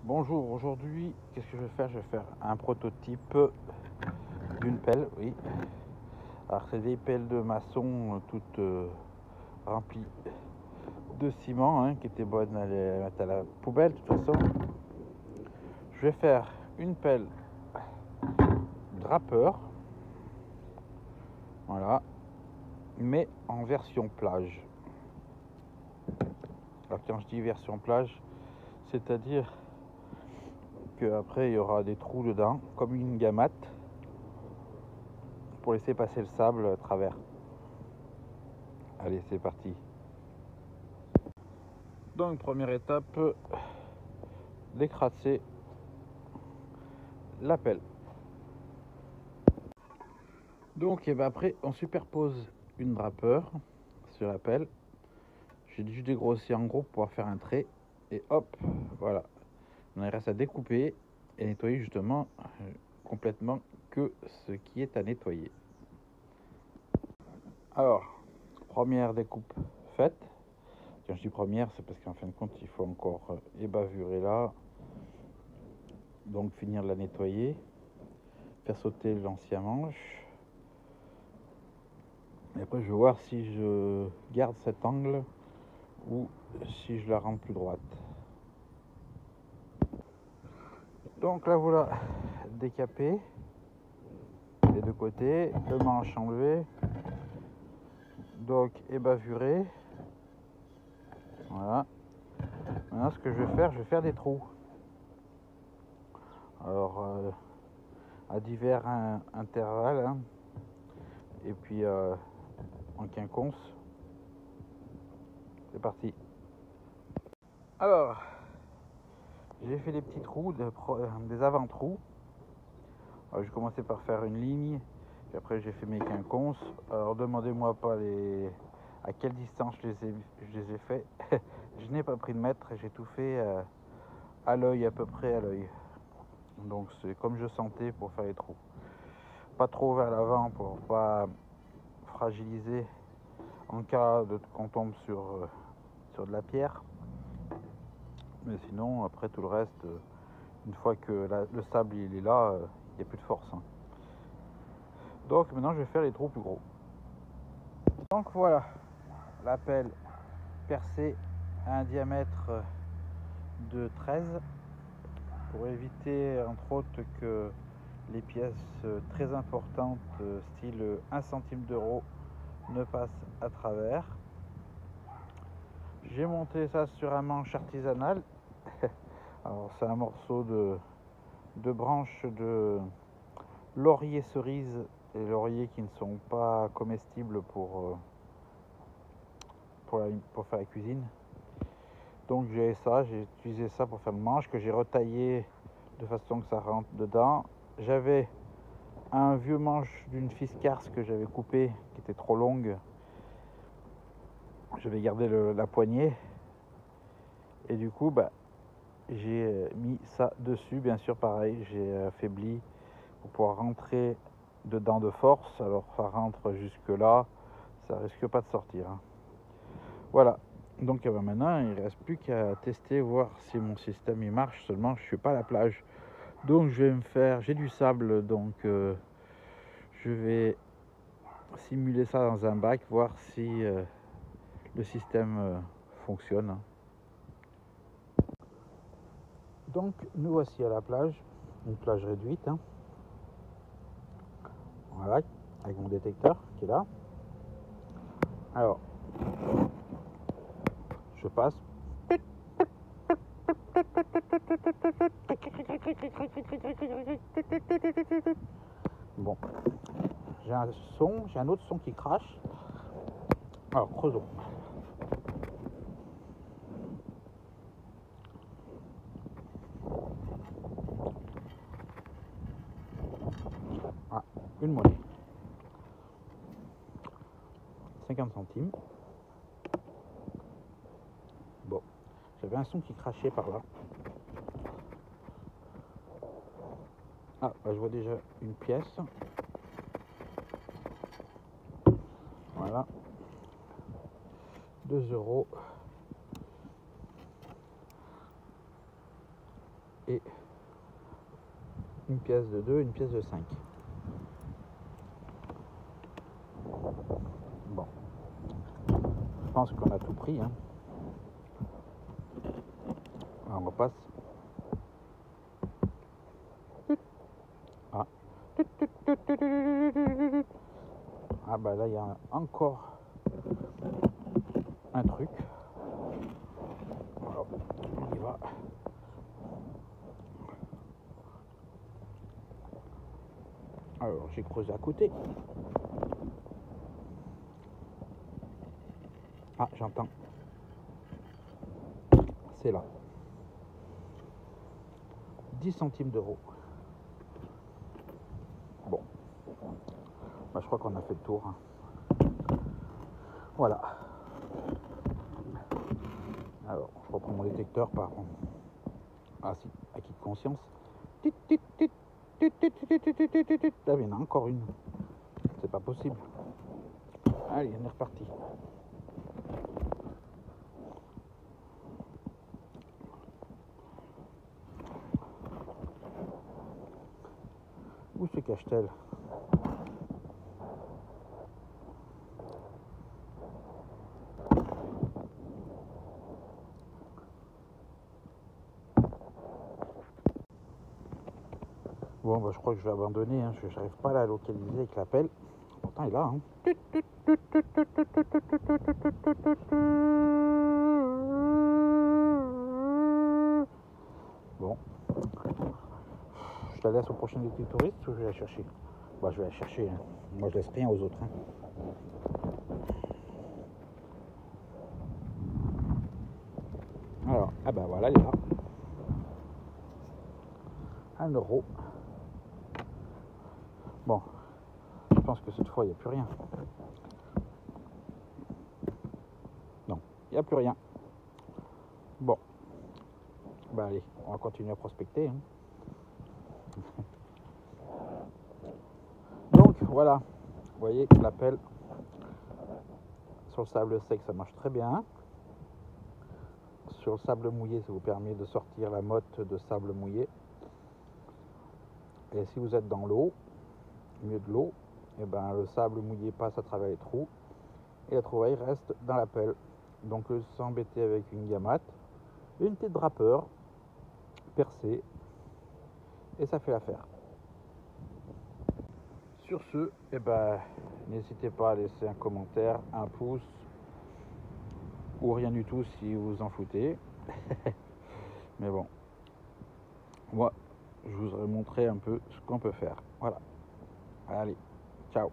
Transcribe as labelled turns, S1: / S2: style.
S1: Bonjour, aujourd'hui, qu'est-ce que je vais faire? Je vais faire un prototype d'une pelle, oui. Alors, c'est des pelles de maçon toutes remplies de ciment, qui étaient bonnes à les mettre à la poubelle, de toute façon. Je vais faire une pelle drapeur, voilà, mais en version plage. Alors, quand je dis version plage, c'est-à-dire qu'après, il y aura des trous dedans, comme une gamate, pour laisser passer le sable à travers. Allez, c'est parti. Donc, première étape, d'écraser la pelle. Donc, et ben après, on superpose une drapeur sur la pelle. J'ai juste dégrossi en gros pour pouvoir faire un trait. Et hop, voilà. On reste à découper et nettoyer justement complètement que ce qui est à nettoyer. Alors, première découpe faite. Quand je dis première, c'est parce qu'en fin de compte, il faut encore ébavurer là. Donc, finir de la nettoyer. Faire sauter l'ancien manche. Et après, je vais voir si je garde cet angle ou si je la rends plus droite. Donc là, voilà, décapé des deux côtés, le manche enlevé, donc ébavuré. Voilà. Maintenant, ce que je vais faire des trous. Alors, à divers intervalles, et puis en quinconce. C'est parti. Alors, j'ai fait des petits trous, des avant-trous. Alors, j'ai commencé par faire une ligne, puis après j'ai fait mes quinconces. Alors, demandez-moi pas à quelle distance je les ai fait. Je n'ai pas pris de mètre, j'ai tout fait à l'œil, à peu près à l'œil. Donc c'est comme je sentais pour faire les trous. Pas trop vers l'avant pour pas fragiliser en cas qu'on tombe sur de la pierre. Mais sinon, après tout le reste, une fois que le sable il est là, il n'y a plus de force. Donc maintenant je vais faire les trous plus gros. Donc voilà, la pelle percée à un diamètre de 13 pour éviter entre autres que les pièces très importantes style 1 centime d'euro ne passent à travers. J'ai monté ça sur un manche artisanal. Alors c'est un morceau de branches de laurier cerise, et lauriers qui ne sont pas comestibles pour faire la cuisine. Donc j'ai utilisé ça pour faire le manche que j'ai retaillé de façon que ça rentre dedans. J'avais un vieux manche d'une Fiskars que j'avais coupé, qui était trop longue. J'avais gardé la poignée. Et du coup, j'ai mis ça dessus. Bien sûr, pareil, j'ai affaibli pour pouvoir rentrer dedans de force. Alors ça rentre jusque là, ça risque pas de sortir. Voilà. Donc maintenant, il ne reste plus qu'à tester, voir si mon système il marche. Seulement, je suis pas à la plage. Donc je vais j'ai du sable, donc je vais simuler ça dans un bac, voir si le système fonctionne. Donc nous voici à la plage, une plage réduite. Voilà, avec mon détecteur qui est là. Alors, je passe. Bon, j'ai un autre son qui crache. Alors, creusons. Ah, une monnaie. 50 centimes. Bon, j'avais un son qui crachait par là. Ah, je vois déjà une pièce. Voilà. 2 euros. et une pièce de 2, une pièce de 5. Bon, je pense qu'on a tout pris, hein. Alors, on repasse. Ah. Ah bah là il y a encore un truc. Alors, on y va. Alors j'ai creusé à côté. Ah, j'entends. C'est là. 10 centimes d'euros. Bon. Bah, je crois qu'on a fait le tour, hein. Voilà. Alors, je reprends mon détecteur par... Ah si, acquis de conscience. Ah, il y en a encore une. C'est pas possible. Allez, on est reparti. Où se cache-t-elle? Bon, bah, je crois que je vais abandonner, hein. Je n'arrive pas à la localiser avec l'appel. Pourtant, il est là, hein. Bon. Je la laisse au prochain détective touriste ou je vais la chercher? Bah, je vais la chercher, hein. Moi, je laisse rien aux autres, hein. Alors, ah bah voilà, elle est là. 1 euro. Bon, je pense que cette fois, il n'y a plus rien. Non, il n'y a plus rien. Bon, bah allez, on va continuer à prospecter, hein. Donc, voilà. Vous voyez que l'appel sur le sable sec, ça marche très bien. Sur le sable mouillé, ça vous permet de sortir la motte de sable mouillé. Et si vous êtes dans l'eau, au milieu de l'eau, et ben le sable mouillé passe à travers les trous et la trouvaille reste dans la pelle. Donc s'embêter avec une gamate, une petite drapeur percée et ça fait l'affaire. Sur ce, et ben n'hésitez pas à laisser un commentaire, un pouce ou rien du tout si vous vous en foutez. Mais bon, moi je vous aurais montré un peu ce qu'on peut faire. Voilà. Allez, ciao.